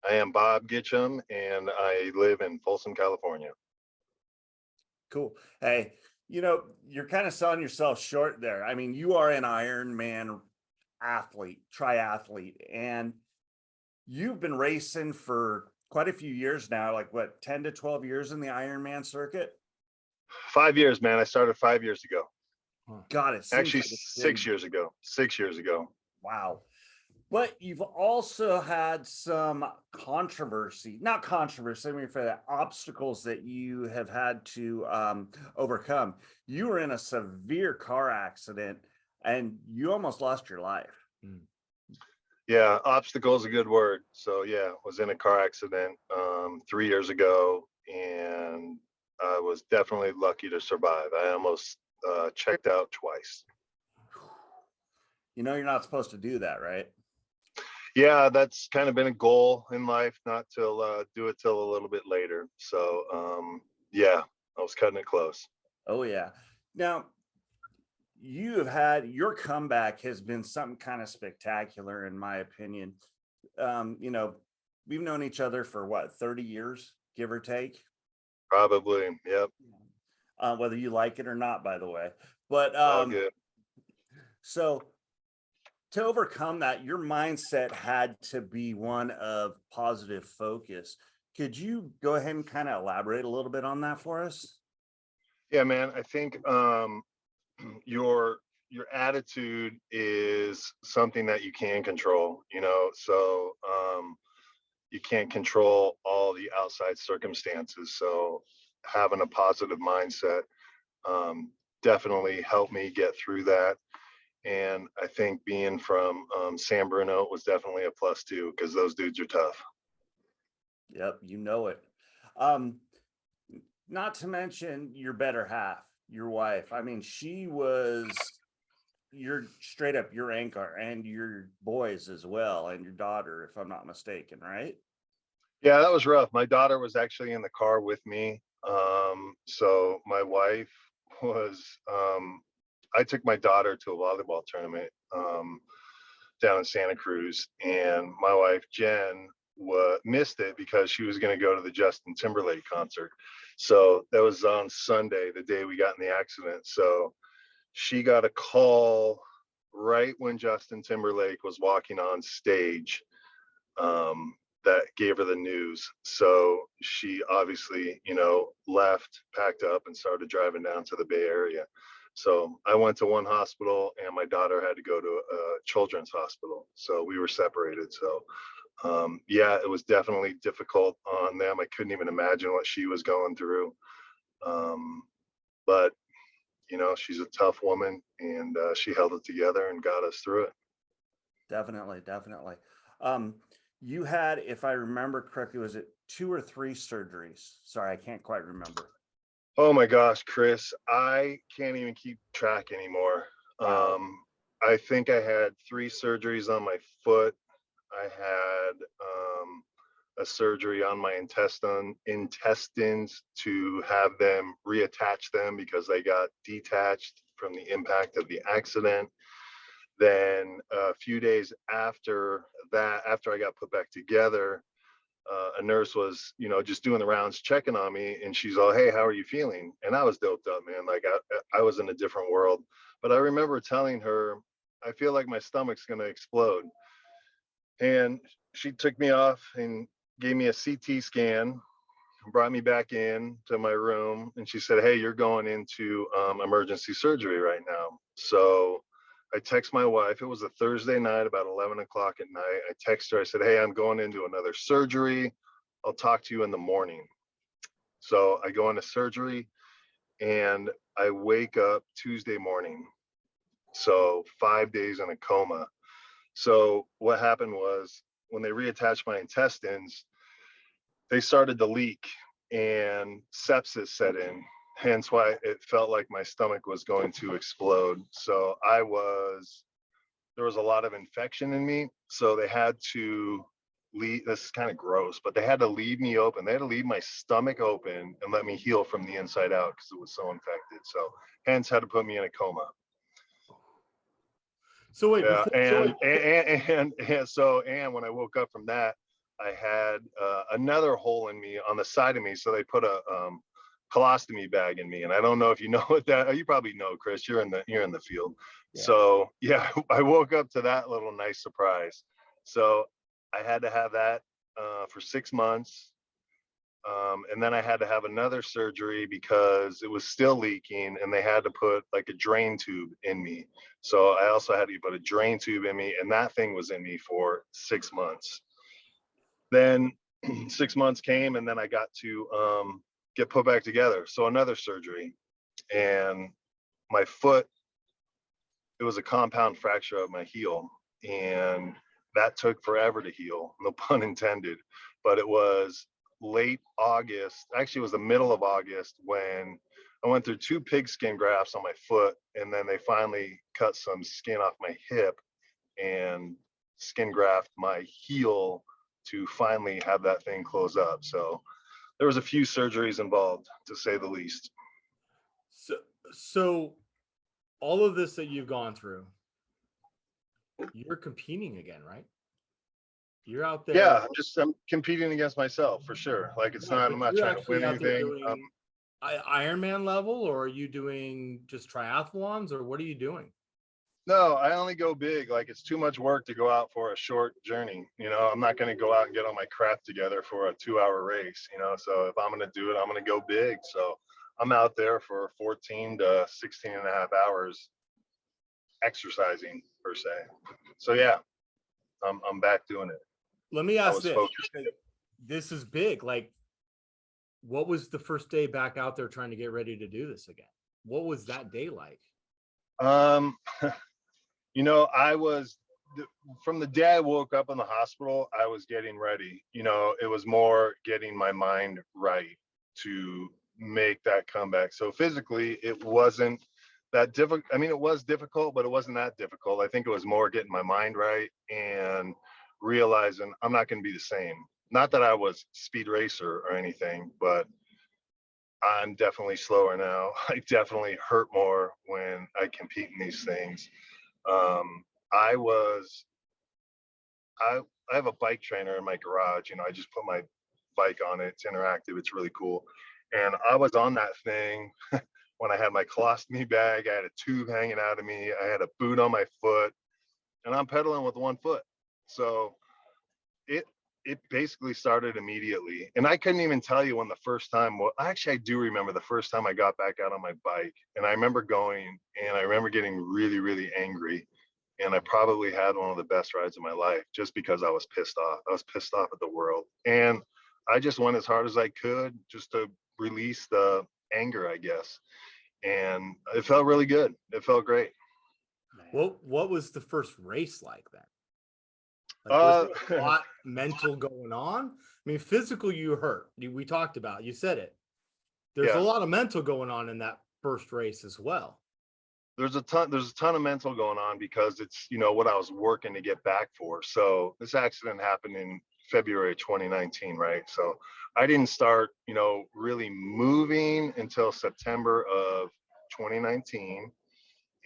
I am Bob Gitsham, and I live in Folsom, California. Cool. Hey, you're kind of selling yourself short there. I mean, you are an Ironman athlete, triathlete, and you've been racing for quite a few years now, like what, 10 to 12 years in the Ironman circuit? 5 years, man. I started 5 years ago. God, it seems Actually, like it's been 6 years ago. 6 years ago. wow. But you've also had some controversy, not controversy, I mean, for the obstacles that you have had to overcome. You were in a severe car accident and you almost lost your life. Yeah, obstacle is a good word. So yeah, was in a car accident 3 years ago, and I was definitely lucky to survive. I almost checked out twice. You know, you're not supposed to do that, right? Yeah, that's kind of been a goal in life, not to do it till a little bit later. So yeah, I was cutting it close. Oh, yeah. Now, you have had your comeback has been something kind of spectacular, in my opinion. Um, you know, we've known each other for what, 30 years, give or take? Probably. Yep. Whether you like it or not, by the way. But All good. so to overcome that, your mindset had to be one of positive focus. Could you go ahead and kind of elaborate a little bit on that for us? Yeah, man. I think your attitude is something that you can control. So you can't control all the outside circumstances. So having a positive mindset um, definitely helped me get through that. And I think being from San Bruno was definitely a plus too, because those dudes are tough. Yep, you know it. Um, Not to mention your better half, your wife. I mean, she was your straight up your anchor and your boys as well, and your daughter, if I'm not mistaken, right? Yeah, that was rough. My daughter was actually in the car with me. So my wife was, I took my daughter to a volleyball tournament down in Santa Cruz, and my wife, Jen, missed it because she was going to go to the Justin Timberlake concert. So that was on Sunday, the day we got in the accident. So she got a call right when Justin Timberlake was walking on stage, that gave her the news. So she obviously, left, packed up, and started driving down to the Bay Area. So I went to one hospital, and my daughter had to go to a children's hospital. So we were separated. So yeah, it was definitely difficult on them. I couldn't even imagine what she was going through. But she's a tough woman, and she held it together and got us through it. Definitely, definitely. Um, you had, if I remember correctly, was it two or three surgeries? Sorry, I can't quite remember. Oh my gosh, Chris, I can't even keep track anymore. Wow. I think I had three surgeries on my foot. I had a surgery on my intestines to have them reattach them because they got detached from the impact of the accident. Then a few days after that, after I got put back together, a nurse was, just doing the rounds, checking on me, and she's all, "Hey, how are you feeling?" And I was doped up, man. Like I was in a different world. But I remember telling her, "I feel like my stomach's gonna explode." And she took me off and gave me a CT scan, brought me back in to my room, and she said, "Hey, you're going into emergency surgery right now." So I text my wife. It was a Thursday night, about 11 o'clock at night. I text her. I said, "Hey, I'm going into another surgery. I'll talk to you in the morning." So I go into surgery, and I wake up Tuesday morning. So 5 days in a coma. So what happened was, when they reattached my intestines, they started to leak, and sepsis set in. Hence why it felt like my stomach was going to explode. So there was a lot of infection in me. So they had to leave. This is kind of gross, but they had to leave me open. They had to leave my stomach open and let me heal from the inside out because it was so infected. So hence had to put me in a coma. So wait, Yeah, before and when I woke up from that, I had another hole in me on the side of me. So they put a colostomy bag in me. And I don't know if you know what that, you probably know, Chris, you're in the field. Yeah. So yeah, I woke up to that little nice surprise. So I had to have that for 6 months. And then I had to have another surgery because it was still leaking and they had to put like a drain tube in me. So I also had to put a drain tube in me, and that thing was in me for 6 months. Then 6 months came, and then I got to get put back together. So another surgery, and my foot, it was a compound fracture of my heel, and that took forever to heal, no pun intended. But it was late August, actually it was the middle of August, when I went through 2 pigskin grafts on my foot, and then they finally cut some skin off my hip and skin graft my heel to finally have that thing close up. So there was a few surgeries involved, to say the least. So, so all of this that you've gone through, you're competing again, right? You're out there. Yeah, I'm competing against myself for sure. Like it's Yeah, not, but I'm not you're trying to actually win out there anything. doing Ironman level, or are you doing just triathlons, or what are you doing? No, I only go big. Like it's too much work to go out for a short journey. You know, I'm not going to go out and get all my crap together for a 2 hour race, you know. So if I'm going to do it, I'm going to go big. So I'm out there for 14 to 16 and a half hours exercising per se. So yeah, I'm back doing it. Let me I ask was this, focused. because this is big. Like, what was the first day back out there trying to get ready to do this again? What was that day like? Um, you know, from the day I woke up in the hospital, I was getting ready. You know, it was more getting my mind right to make that comeback. So physically, it wasn't that difficult. I mean, it was difficult, but it wasn't that difficult. I think it was more getting my mind right and realizing I'm not going to be the same. Not that I was speed racer or anything, but I'm definitely slower now. I definitely hurt more when I compete in these things. Um, I was I I have a bike trainer in my garage. You know, I just put my bike on it. It's interactive. It's really cool. And I was on that thing when I had my colostomy bag. I had a tube hanging out of me. I had a boot on my foot, and I'm pedaling with one foot. So it it basically started immediately. And I couldn't even tell you when the first time. Well, actually, I do remember the first time I got back out on my bike, and I remember going, and I remember getting really, really angry, and I probably had one of the best rides of my life just because I was pissed off. I was pissed off at the world. And I just went as hard as I could just to release the anger, I guess. And it felt really good. It felt great. What was the first race like then? Like, was Uh, there a lot mental going on? I mean, physical, you hurt. We talked about, you said it. There's a yeah, lot of mental going on in that first race as well. there's a ton of mental going on because it's, you know, what I was working to get back for. So this accident happened in February 2019, right? So I didn't start, you know, really moving until September of 2019.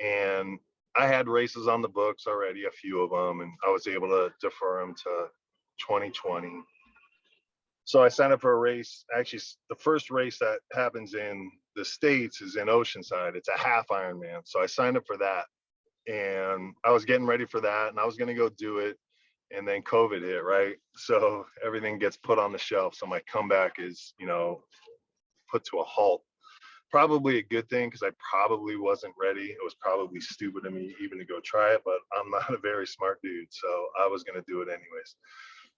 And I had races on the books already, a few of them, and I was able to defer them to 2020. So I signed up for a race. Actually, the first race that happens in the States is in Oceanside. It's a half Ironman. So I signed up for that, and I was getting ready for that, and I was going to go do it. And then COVID hit, right? So everything gets put on the shelf. So my comeback is, you know, put to a halt. Probably a good thing because I probably wasn't ready. It was probably stupid of me even to go try it, but I'm not a very smart dude. So I was going to do it anyways.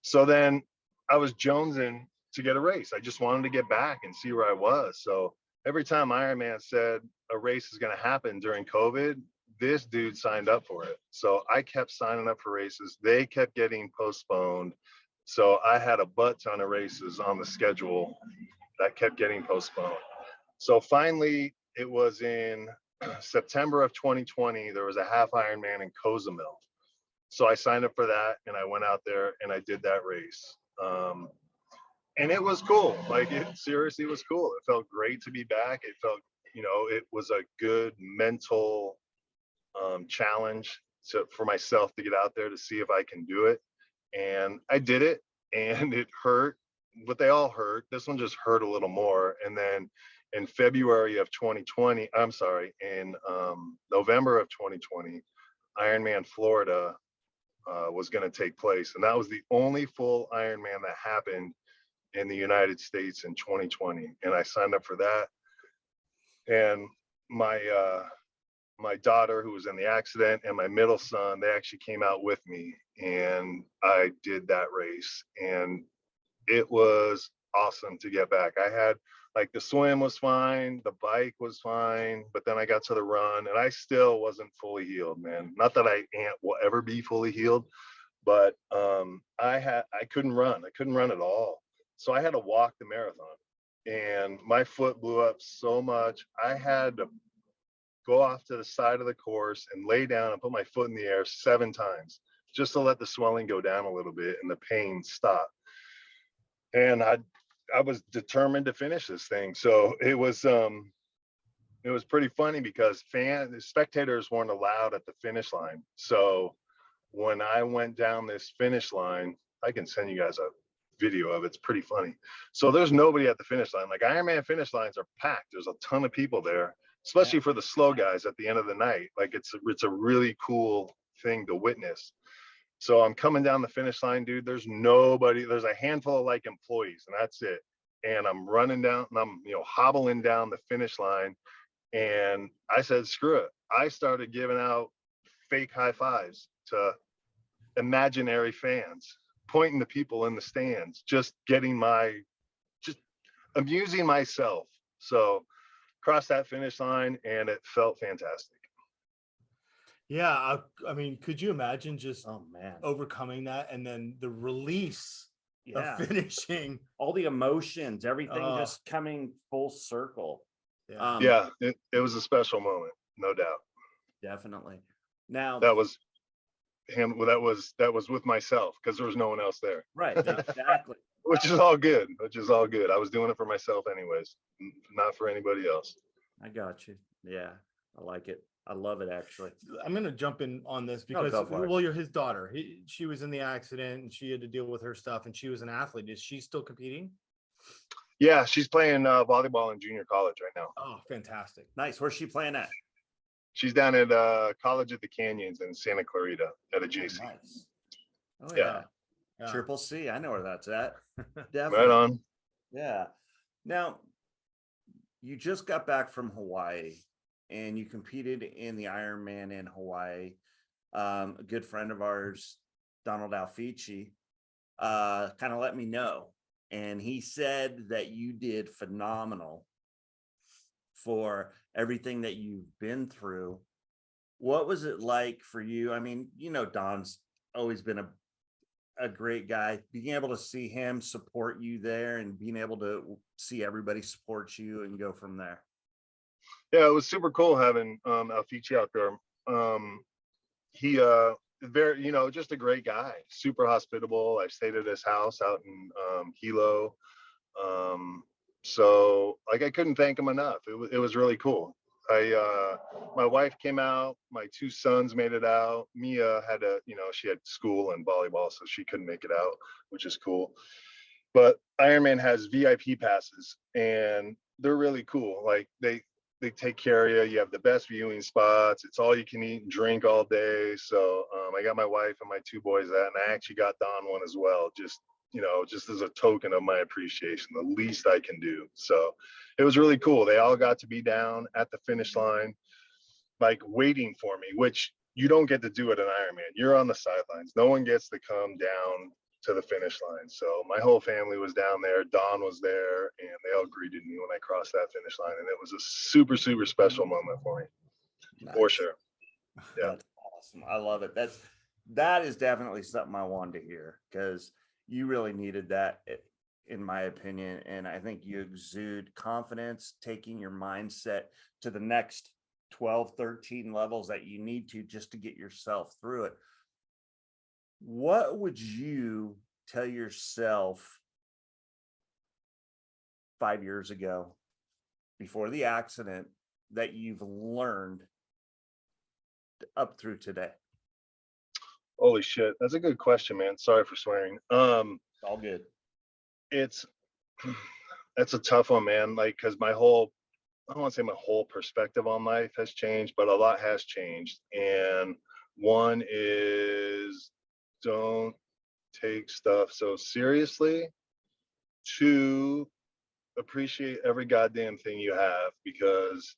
So then I was jonesing to get a race. I just wanted to get back and see where I was. So every time Ironman said a race is going to happen during COVID, this dude signed up for it. So I kept signing up for races. They kept getting postponed. So I had a butt ton of races on the schedule that kept getting postponed. So finally, it was in September of 2020. There was a half Ironman in Cozumel. So I signed up for that, and I went out there and I did that race. And it was cool. Like it seriously was cool. It felt great to be back. It felt, you know, it was a good mental challenge for myself to get out there to see if I can do it. And I did it. and it hurt, but they all hurt. This one just hurt a little more. And then in February of 2020, I'm sorry, in November of 2020, Ironman Florida was going to take place. And that was the only full Ironman that happened in the United States in 2020. And I signed up for that. And my daughter, who was in the accident, and my middle son, they actually came out with me, and I did that race. And it was awesome to get back. I had, like, the swim was fine, the bike was fine, but then I got to the run and I still wasn't fully healed, man. Not that I will ever be fully healed, but I couldn't run. I couldn't run at all. So I had to walk the marathon, and my foot blew up so much. I had to go off to the side of the course and lay down and put my foot in the air 7 times just to let the swelling go down a little bit and the pain stop. And I was determined to finish this thing. So it was pretty funny because spectators weren't allowed at the finish line. So when I went down this finish line, I can send you guys a video of it. It's pretty funny. So there's nobody at the finish line. Like, Ironman finish lines are packed. There's a ton of people there, especially for the slow guys at the end of the night. Like, it's a really cool thing to witness. So I'm coming down the finish line, dude. There's nobody. There's a handful of, like, employees, and that's it. And I'm running down, and I'm, hobbling down the finish line. And I said, screw it. I started giving out fake high fives to imaginary fans, pointing to people in the stands, just amusing myself. So crossed that finish line, and it felt fantastic. Yeah, I mean, could you imagine just Oh man. overcoming that and then the release Yeah. of finishing? All the emotions, everything Oh. just coming full circle. Yeah. Yeah, it was a special moment, no doubt. Definitely. Now, That was him. That was with myself, because there was no one else there. right, exactly. Which is all good. I was doing it for myself anyways, not for anybody else. I got you. Yeah, I like it. I love it, actually. I'm going to jump in on this No, because, go for it. well, you're his daughter. She was in the accident and she had to deal with her stuff, and she was an athlete. Is she still competing? Yeah, she's playing volleyball in junior college right now. Oh, fantastic. Nice. Where's she playing at? She's down at College at the Canyons in Santa Clarita at a JC. Nice. Oh Yeah. yeah. Triple C. I know where that's at. Right Definitely. on. Yeah. Now, you just got back from Hawaii and you competed in the Ironman in Hawaii. A good friend of ours, Donald Alfici, kind of let me know. And he said that you did phenomenal for everything that you've been through. What was it like for you? I mean, Don's always been a great guy. Being able to see him support you there and being able to see everybody support you and go from there. Yeah, it was super cool having Alfici out there. He very, just a great guy, super hospitable. I stayed at his house out in Hilo. So, like, I couldn't thank him enough. It was really cool. My wife came out, my 2 sons made it out. Mia had she had school and volleyball, so she couldn't make it out, which is cool. But Ironman has VIP passes, and they're really cool. Like, they take care of you. You have the best viewing spots. It's all you can eat and drink all day. So I got my wife and my 2 boys that, and I actually got Don one as well, just as a token of my appreciation, the least I can do. So it was really cool. They all got to be down at the finish line, like, waiting for me, which you don't get to do at an Ironman. You're on the sidelines. No one gets to come down to the finish line. So my whole family was down there. Don was there, and they all greeted me when I crossed that finish line. And it was a super, super special moment for me. Nice. For sure. Yeah. That's awesome. I love it. That is definitely something I wanted to hear, because you really needed that, in my opinion. And I think you exude confidence, taking your mindset to the next 12, 13 levels that you need to just to get yourself through it. What would you tell yourself 5 years ago, before the accident, that you've learned up through today? Holy shit. That's a good question, man. Sorry for swearing. All good. It's it's a tough one, man. Like, because I don't want to say my whole perspective on life has changed, but a lot has changed. And one is, don't take stuff so seriously. Two, appreciate every goddamn thing you have, because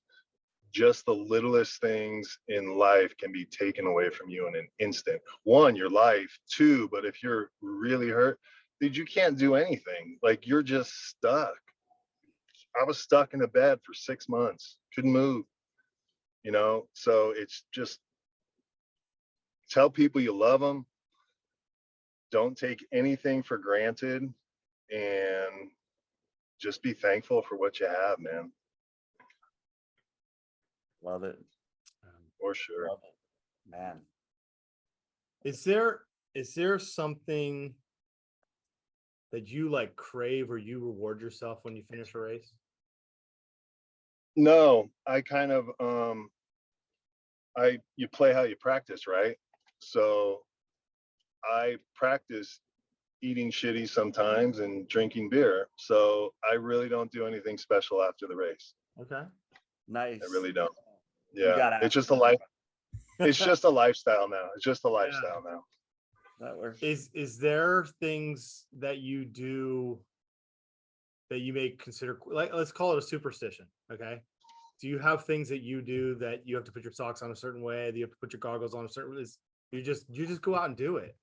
just the littlest things in life can be taken away from you in an instant. One, your life. Two, but if you're really hurt, dude, you can't do anything. Like, you're just stuck. I was stuck in a bed for 6 months, couldn't move, So it's just, tell people you love them. Don't take anything for granted, and just be thankful for what you have, man. Love it. For sure. Love it. Man. Is there something that you like crave or you reward yourself when you finish a race? No, I kind of you play how you practice, right? So I practice eating shitty sometimes and drinking beer. So I really don't do anything special after the race. Okay. Nice. I really don't. You Yeah. gotta It's ask just a life. It's just a lifestyle now. It's just a Yeah. lifestyle now. that works. Is there things that you do that you may consider, like, let's call it a superstition? Okay. Do you have things that you do that you have to put your socks on a certain way? Do you have to put your goggles on a certain way? You just go out and do it?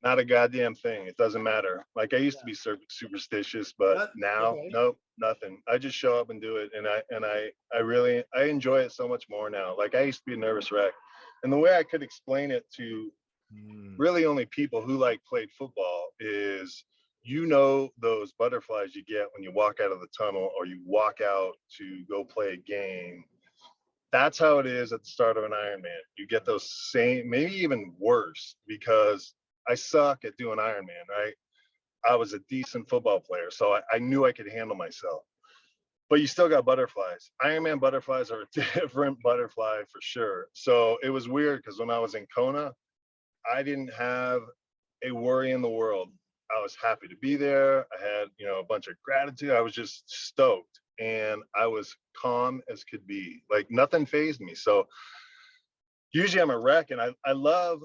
Not a goddamn thing. It doesn't matter. Like, I used to be superstitious, but now, okay. nope, nothing. I just show up and do it, and I really enjoy it so much more now. Like, I used to be a nervous wreck, and the way I could explain it to really only people who like played football is, those butterflies you get when you walk out of the tunnel or you walk out to go play a game. That's how it is at the start of an Ironman. You get those same, maybe even worse, because I suck at doing Ironman, right? I was a decent football player, so I knew I could handle myself. But you still got butterflies. Ironman butterflies are a different butterfly for sure. So it was weird, because when I was in Kona, I didn't have a worry in the world. I was happy to be there. I had, a bunch of gratitude. I was just stoked, and I was calm as could be. Like, nothing fazed me. So usually I'm a wreck, and I love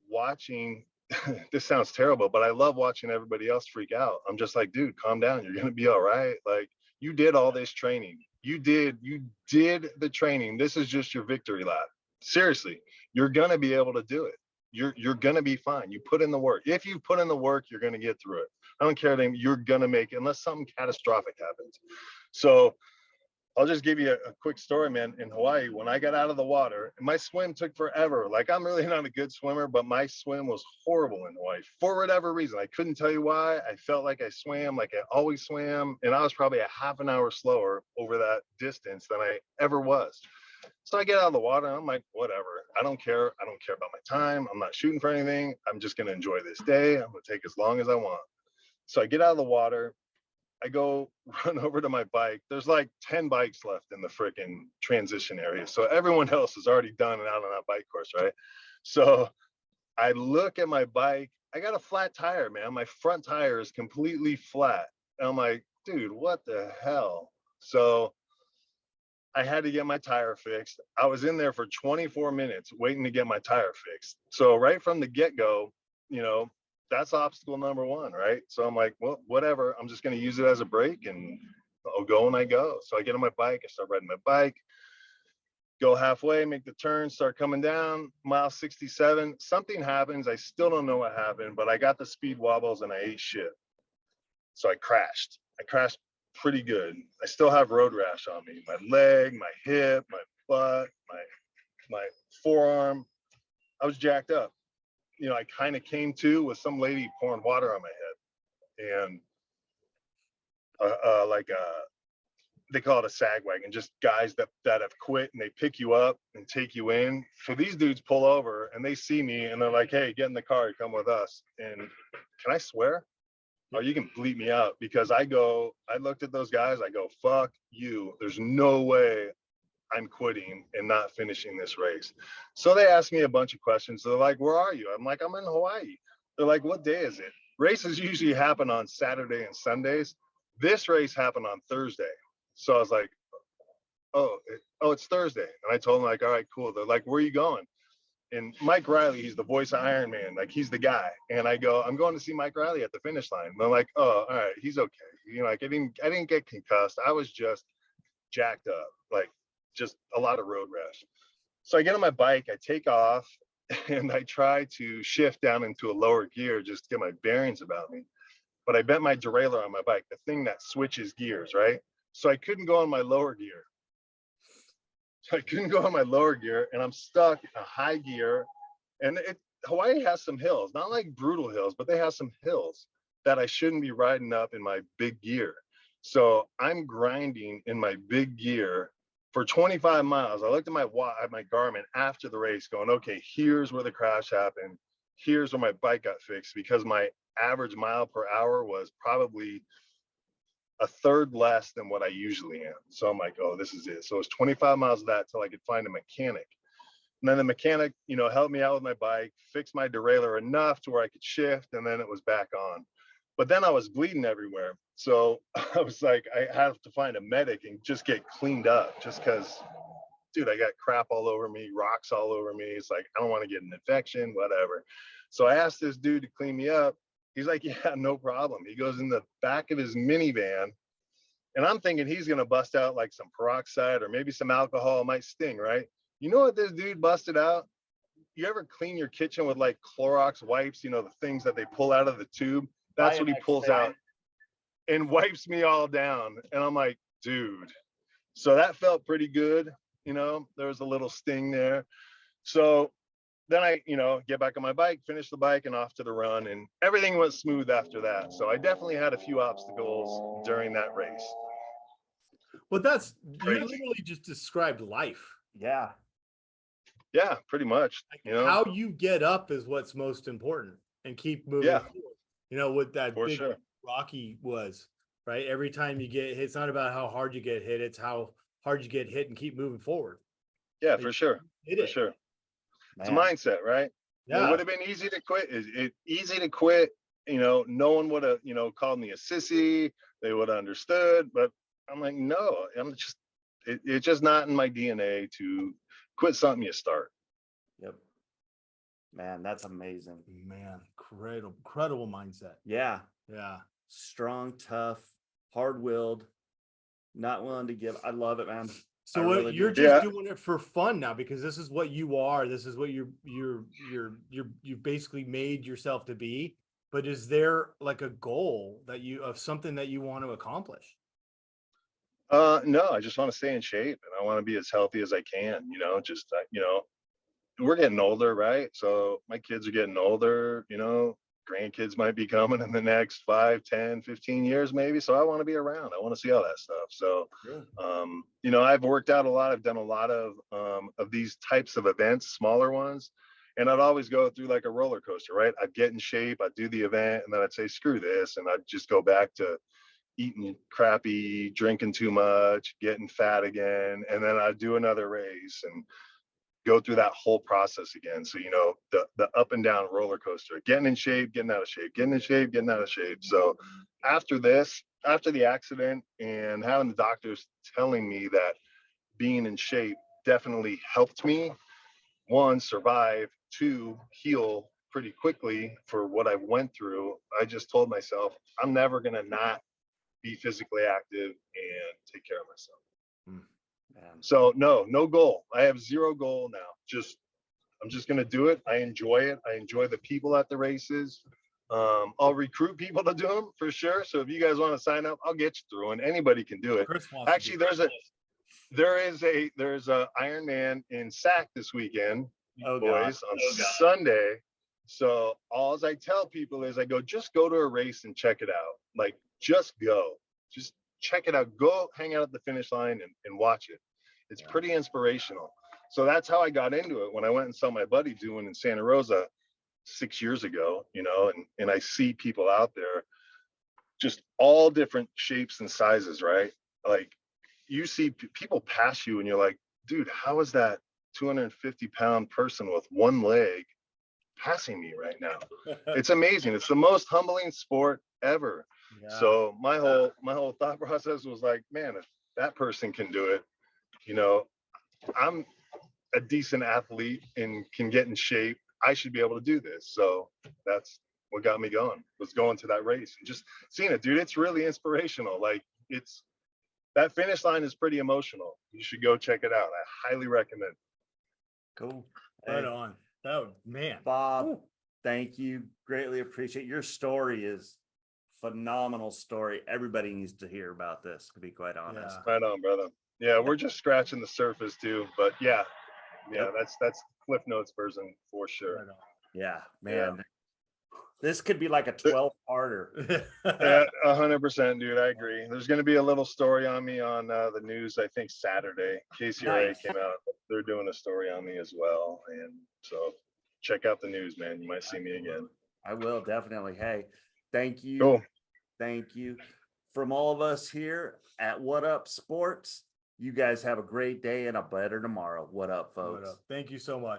watching. This sounds terrible, but I love watching everybody else freak out. I'm just like, dude, calm down. You're gonna be all right. Like, you did all this training. You did the training. This is just your victory lap. Seriously, you're gonna be able to do it. You're gonna be fine. You put in the work. If you put in the work, you're gonna get through it. I don't care. You're gonna make it, unless something catastrophic happens. So I'll just give you a quick story, man. In Hawaii, when I got out of the water, my swim took forever. Like, I'm really not a good swimmer, but my swim was horrible in Hawaii for whatever reason. I couldn't tell you why. I felt like I swam like I always swam, and I was probably a half an hour slower over that distance than I ever was. So I get out of the water, and I'm like, whatever. I don't care. I don't care about my time. I'm not shooting for anything. I'm just going to enjoy this day. I'm going to take as long as I want. So I get out of the water. I go run over to my bike. There's like 10 bikes left in the freaking transition area. So everyone else is already done and out on that bike course, right? So I look at my bike. I got a flat tire, man. My front tire is completely flat. And I'm like, dude, what the hell? So I had to get my tire fixed. I was in there for 24 minutes waiting to get my tire fixed. So right from the get-go, that's obstacle number one, right? So I'm like, well, whatever. I'm just going to use it as a break, and I'll go when I go. So I get on my bike. I start riding my bike, go halfway, make the turn, start coming down, mile 67. Something happens. I still don't know what happened, but I got the speed wobbles and I ate shit. So I crashed. Pretty good. I still have road rash on me. My leg, my hip, my butt, my forearm. I was jacked up. I kind of came to with some lady pouring water on my head, and they call it a sag wagon, just guys that have quit, and they pick you up and take you in. So these dudes pull over and they see me and they're like, hey, get in the car, come with us. And can I swear? Oh, you can bleep me out, because I looked at those guys, I go, fuck you. There's no way I'm quitting and not finishing this race. So they asked me a bunch of questions. They're like, where are you? I'm like, I'm in Hawaii. They're like, what day is it? Races usually happen on Saturday and Sundays. This race happened on Thursday. So I was like, it's Thursday. And I told them, like, all right, cool. They're like, where are you going? And Mike Riley, he's the voice of Iron Man. Like, he's the guy. And I go, I'm going to see Mike Riley at the finish line. And they're like, oh, all right, he's okay. You know, like, I didn't get concussed. I was just jacked up, like just a lot of road rash. So I get on my bike, I take off, and I try to shift down into a lower gear just to get my bearings about me. But I bent my derailleur on my bike, the thing that switches gears, right? So I couldn't go on my lower gear. And I'm stuck in a high gear. And Hawaii has some hills, not like brutal hills, but they have some hills that I shouldn't be riding up in my big gear. So I'm grinding in my big gear for 25 miles. I looked at my Garmin after the race going, okay, here's where the crash happened. Here's where my bike got fixed, because my average mile per hour was probably a third less than what I usually am. So I'm like, oh, this is it. So it's 25 miles of that till I could find a mechanic. And then the mechanic, you know, helped me out with my bike, fixed my derailleur enough to where I could shift, and then it was back on. But then I was bleeding everywhere. So I was like, I have to find a medic and just get cleaned up, just because, dude, I got crap all over me, rocks all over me. It's like, I don't want to get an infection, whatever. So I asked this dude to clean me up. He's like, yeah, no problem. He goes in the back of his minivan, and I'm thinking he's going to bust out like some peroxide or maybe some alcohol. It might sting, right? You know what this dude busted out? You ever clean your kitchen with like Clorox wipes, you know, the things that they pull out of the tube? That's what he pulls out and wipes me all down. And I'm like, dude. So that felt pretty good. You know, there was a little sting there. So then I, you know, get back on my bike, finish the bike, and off to the run. And everything went smooth after that. So I definitely had a few obstacles during that race. Well, you Crazy. literally just described life. Yeah. Yeah, pretty much. Like, you know, how you get up is what's most important, and keep moving Yeah. forward. You know what that for big sure. Rocky was, right? Every time you get hit, it's not about how hard you get hit, it's how hard you get hit and keep moving forward. Yeah, Like, for sure. hit For it. sure. It's a Man. mindset, right? It Yeah. would have been easy to quit. Easy to quit. You know, no one would have, you know, called me a sissy. They would have understood. But I'm like, no, it's just not in my DNA to quit something you start. Yep. Man, that's amazing. Man, incredible mindset. Yeah. Yeah. Strong, tough, hard-willed, not willing to give. I love it, man. So I what really you're do. just Yeah. doing it for fun now, because this is what you are. This is what you've basically made yourself to be. But is there like a goal of something that you want to accomplish? No, I just want to stay in shape, and I want to be as healthy as I can. You know, just you know, we're getting older, right? So my kids are getting older. You know, grandkids might be coming in the next 5, 10, 15 years, maybe. So I want to be around. I want to see all that stuff. So, you know, I've worked out a lot. I've done a lot of these types of events, smaller ones. And I'd always go through like a roller coaster, right? I'd get in shape, I'd do the event, and then I'd say, screw this. And I'd just go back to eating crappy, drinking too much, getting fat again. And then I'd do another race and go through that whole process again. So, you know, the up and down roller coaster, getting in shape, getting out of shape, getting in shape, getting out of shape. So after the accident and having the doctors telling me that being in shape definitely helped me, one, survive, two, heal pretty quickly for what I went through, I just told myself, I'm never going to not be physically active and take care of myself. Man. So no goal. I have zero goal now. I'm just going to do it. I enjoy it. I enjoy the people at the races. I'll recruit people to do them for sure. So if you guys want to sign up, I'll get you through, and anybody can do it. Chris wants to Actually, do it. there's a Ironman in Sac this weekend, Oh, boys, God. on Sunday. So all I tell people is I go, just go to a race and check it out. Like, just go, just check it out. Go hang out at the finish line and watch it. It's pretty inspirational. So that's how I got into it when I went and saw my buddy doing in Santa Rosa 6 years ago, you know, and I see people out there, just all different shapes and sizes, right? Like, you see people pass you and you're like, dude, how is that 250-pound person with one leg passing me right now. It's amazing. It's the most humbling sport ever. Yeah. So my whole thought process was like, man, if that person can do it, you know, I'm a decent athlete and can get in shape. I should be able to do this. So that's what got me going, was going to that race and just seeing it, dude. It's really inspirational. Like, it's, that finish line is pretty emotional. You should go check it out. I highly recommend. Cool. Right Hey, on. Oh man. Bob, Ooh. thank you. Greatly appreciate your story. Is phenomenal story. Everybody needs to hear about this, to be quite honest. Yeah. Right on, brother. Yeah, we're just scratching the surface too, but yeah, Yep. that's Cliff Notes version for sure. Right on. Yeah, man. This could be like a 12-parter. Yeah, 100%, dude. I agree. There's going to be a little story on me on the news, I think Saturday. KCRA Nice. came out. They're doing a story on me as well. And so check out the news, man. You might see me again. I will definitely. Hey, thank you. Cool. Thank you. From all of us here at What Up Sports, you guys have a great day and a better tomorrow. What up, Right folks? on. Thank you so much.